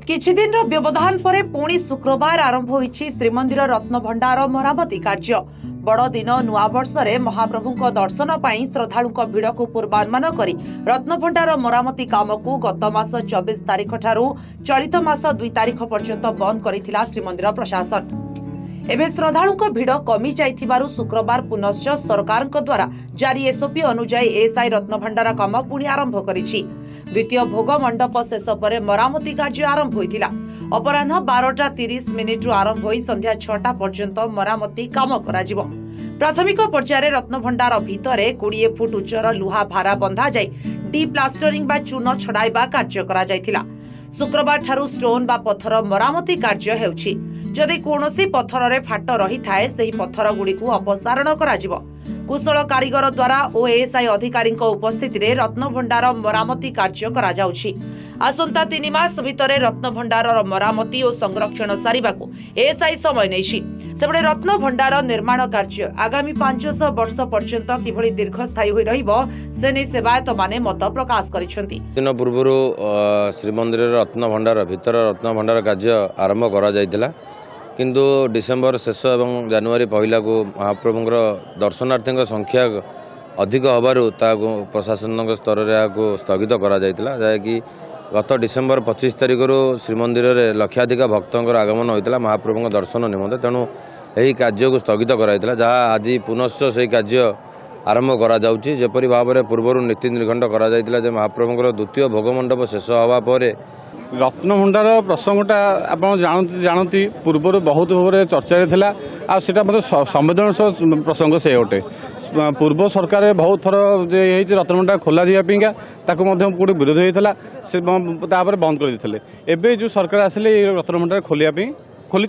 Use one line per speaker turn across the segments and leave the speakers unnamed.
किछि दिन व्यवधान पर पुणी शुक्रवार आरंभ होईछि श्रीमंदिर रत्नभंडार मरामती कार्य। बड़ दिन नुआ वर्षरे महाप्रभुଙ୍କ दर्शन पाई श्रद्धालुଙ୍କ भिड़को पूर्वानुमान करी रत्नभंडार मरामती काम को गत मास 24 तारिख ठारू चलित मास 2 तारिख पर्यंत बंद करिथिला श्रीमंदिर प्रशासन। एवं श्रद्धालुଙ୍କ भिड़ कमी जाइथिबारु शुक्रवार पुनश्च सरकारଙ୍କ द्वारा जारी एसओपी अनुଯାୟୀ एएसआई रत्नभंडार काम पुणी आरंभ करिछि। द्वितीय भोग मंडप शेष पर मरामती कार्य आरंभ होइथिला। अपराह्न 12:30 आरंभ होई संध्या 6टा पर्यंत मरामती काम कराजिबो। प्राथमिक पर्यायर रत्नभंडार भितरे 20 फुट उच्चर लुहा भारा बंधा जाई डी प्लास्टरिंग बा चून छड़ाइबा कार्य करा जाइथिला। शुक्रवार ठारू स्टोन बा पत्थर मरामती कार्य हेउछि। जदि कोनोसी पत्थर रे फाट रही थाए सही पत्थर गुडी को अपसारण कराजिबो। कुशल कारीगर द्वारा ओ एएसआई अधिकारी उपस्थिति रे रत्नभंडार मरामती कार्य करा जाउछि। आसंता 3 मास भितरे रत्नभंडार मरामती और संरक्षण सारिबाकू एएसआई समय नैछि। सेबडे रत्नभंडार निर्माण कार्य आगामी 500 वर्ष पर्यंत किभଳି दीर्घस्थायी होई रहिबो से नै सेवायत माने मत प्रकाश करिसेंती।
दिन पूर्वरु श्रीमंदिर रत्नभंडार भितर रत्नभंडार कार्य आरंभ करा जायतिला, किंतु डिसेम्बर शेष और जनवरी पहला को महाप्रभुंर दर्शनार्थी संख्या अधिक हबारु प्रशासन स्तर में स्थगित करा जायतिला, जहाँकि गत डिसेम्बर 25 तारिख श्रीमंदिर में लक्षाधिक भक्तर आगमन होता महाप्रभु दर्शन निमंते। तेणु यही कार्य को स्थगित कराइला, जहाँ आज पुनश्च से कार्य आरंभ करा जाउछि। जेपरि भाव में पूर्व नीति निर्घंट करा जायतिला जे महाप्रभुंर द्वितीय भोगमंडप शेष हवा पर
रत्नभंडार प्रसंगटा आप जानती पूर्व बहुत भाव चर्चा थिला आ सेटा मतलब संवेदनशील प्रसंग से गोटे पूर्व सरकार बहुत थर जे रत्नभंडार खोला दिया ताकू गोटे विरोध होता से बंद कर देते। एबे जो सरकार आसिले रत्नभंडार खोलिया खोली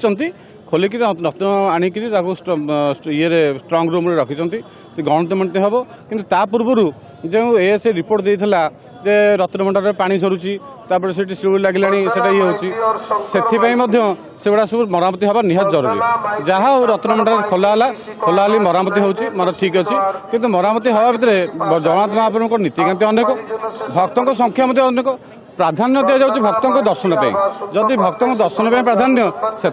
खोलिक रत्न आणिक ये स्ट्रंग रूम रखी गणतंत्र हम कि पूर्वर जो एएसआई रिपोर्ट देता जे रत्नभंडार पानी सरुची तापर से शिवड़ लगे ये होगा सब मरामती हवा निहात जरूरी। जहाँ रत्नभंडार खोला मरामती हो ठीक अच्छे कि मरामती हवा भितर जगन्नाथ महाप्रभु नीतिकांति अनेक भक्तों संख्या अनेक प्राधान्य दि जाऊँगी भक्तों दर्शन पर। जदि भक्तों दर्शन पर प्राधान्य से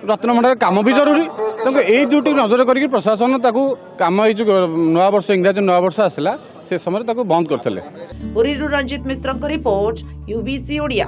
रत्नभंडार काम भी जरूरी। तेणु यही दुटी नजर कर प्रशासन काम जो नुआ वर्ष इंग्राजी नुआ वर्ष आसला से समय बंद करते।
पुरी रंजित मिश्र रिपोर्ट यूबीसी ओडिया।